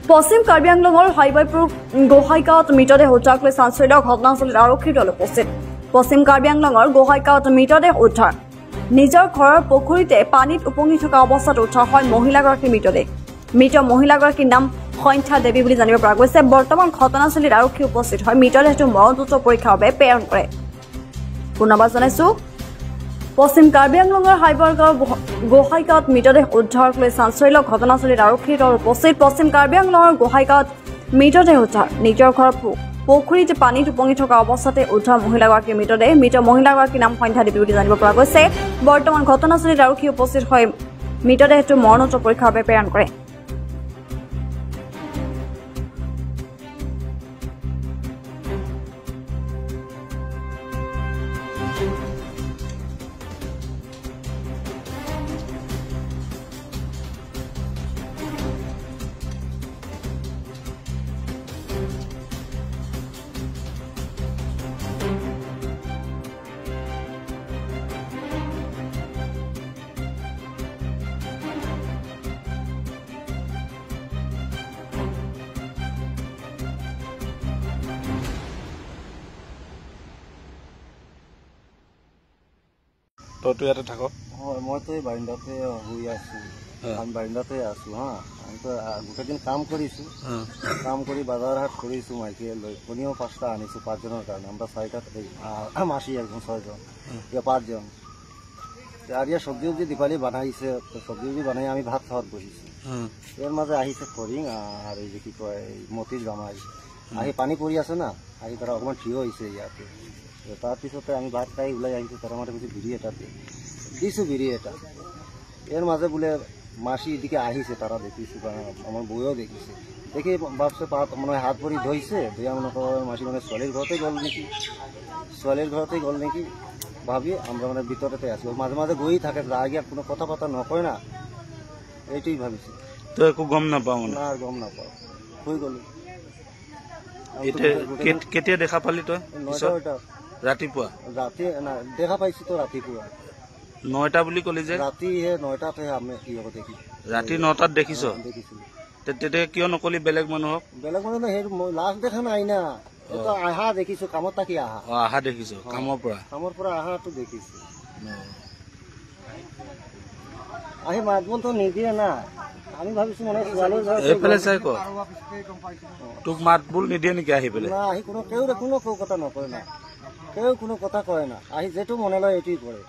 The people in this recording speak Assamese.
পশ্চিম কাৰ্বি আংলঙৰ হাইবাইপুৰ গোহাইগাঁৱত মৃতদেহ উদ্ধাৰ কৰি চাঞ্চল্য ঘটনাস্থলীত আৰক্ষীৰ দল উপস্থিত। পশ্চিম কাৰ্বি আংলঙৰ গোহাইগাঁৱত মৃতদেহ উদ্ধাৰ। নিজৰ ঘৰৰ পুখুৰীতে পানীত উপঙি থকা অৱস্থাত উদ্ধাৰ হয় মহিলাগৰাকীৰ মৃতদেহ। মৃত মহিলাগৰাকীৰ নাম সন্ধ্যা দেৱী বুলি জানিব পৰা গৈছে। বৰ্তমান ঘটনাস্থলীত আৰক্ষী উপস্থিত হয় মৃতদেহটো মৰণোত্তৰ পৰীক্ষাৰ বাবে প্ৰেৰণ কৰে। পুনৰবাৰ জনাইছো, পশ্চিম কাৰ্বি আংলঙৰ হাইবাৰগাঁৱৰ গোহাইগাঁৱত মৃতদেহ উদ্ধাৰ কৰি চাঞ্চল্য ঘটনাস্থলীত আৰক্ষীৰ দল উপস্থিত। পশ্চিম কাৰ্বি আংলঙৰ গোহাইগাঁৱত মৃতদেহ উদ্ধাৰ। নিজৰ ঘৰৰ পুখুৰীত পানীত উপঙি থকা অৱস্থাতে উদ্ধাৰ মহিলাগৰাকীৰ মৃতদেহ। মৃত মহিলাগৰাকীৰ নাম সন্ধ্যা দেৱী বুলি জানিব পৰা গৈছে। বৰ্তমান ঘটনাস্থলীত আৰক্ষী উপস্থিত হৈ মৃতদেহটো মৰণোত্তৰ পৰীক্ষাৰ বাবে প্ৰেৰণ কৰে। তইতো ইয়াতে থাক? হয়, মইতো এই বাৰিন্দাতে শুই আছো। আমি বাৰিন্দাতে আছো। আমিতো গোটেই দিন কাম কৰিছোঁ। কাম কৰি বজাৰ হাট কৰিছোঁ। মাইকীয়ে লৈ কণীও 5টা আনিছোঁ 5জনৰ কাৰণে। আমরা 6টাত মাসি একজন 6জন, ইয়া 5জন। আর ইয়া সবজি উবজি দীপালি বানাইছে। সবজি উবজি বানাই আমি ভাত খাওয়ার বসিছোঁ। এর মাঝে আহিছে ফৰিং আৰ এই যে কি কয় মতিৰ জামাই আহি পানী পৰি আছে না, আহি তাৰা অকণমান থিয় হৈছে ইয়াতে। তাৰপিছতে আমি ভাত খাই ওলাই আহিছোঁ। তারা মাঠে কিছু বিড়ি এটাতে দিছোঁ বিড়ি এটা। এর মাঝে বোলে মাসি এদিকে আহিছে, তারা দেখিছে, আমার বউও দেখিছে। দেখি ভাবছে মনে হয় হাত ভরি ধইছে, ধুয়া মনে কর মাসি মানে ছোৱালীৰ ঘৰতেই গল নাকি, ছোৱালীৰ ঘরতেই গল নাকি ভাবি আমরা মানে ভিতরেতে আছি। মাঝে মাঝে বই থাকে, আগে কোনো কথা বার্তা নকয় না, এইটাই ভাবিছি। তো একো গম নাপাও? না, আর গম নাপাও, শুই গলো। কেতিয়া দেখা পালি তই? 9টা ৰাতিপুৱা? ৰাতি না, দেখা পাইছো তো ৰাতিপুৱা 9টা বুলি কলি যে? ৰাতি 9টাতে আমি কি হ'ব দেখি। ৰাতি 9টাত দেখিছ? দেখিছিলো। তেতিয়া কিয় নকলি বেলেগ মানুহক? বেলেগ মানুহ সেই লাষ্ট দেখা নাই না, এটা আহা দেখিছো, কামত থাকি আহা। আহা দেখিছ? কামৰ পৰা আহাটো দেখিছো। আহি মাত বোল তো নিদিয়ে না, আমি ভাবিছো মানে ছোৱালীৰ ঘৰত এইফালে চাই ক তোক মাত বোল নিদিয়ে নেকি আহি পেলাই? না, আহি কোনো কথা নকয় না, কেউ কোনো কথা কয় না, আহি যেটো মনে লয় এইটোই কৰে।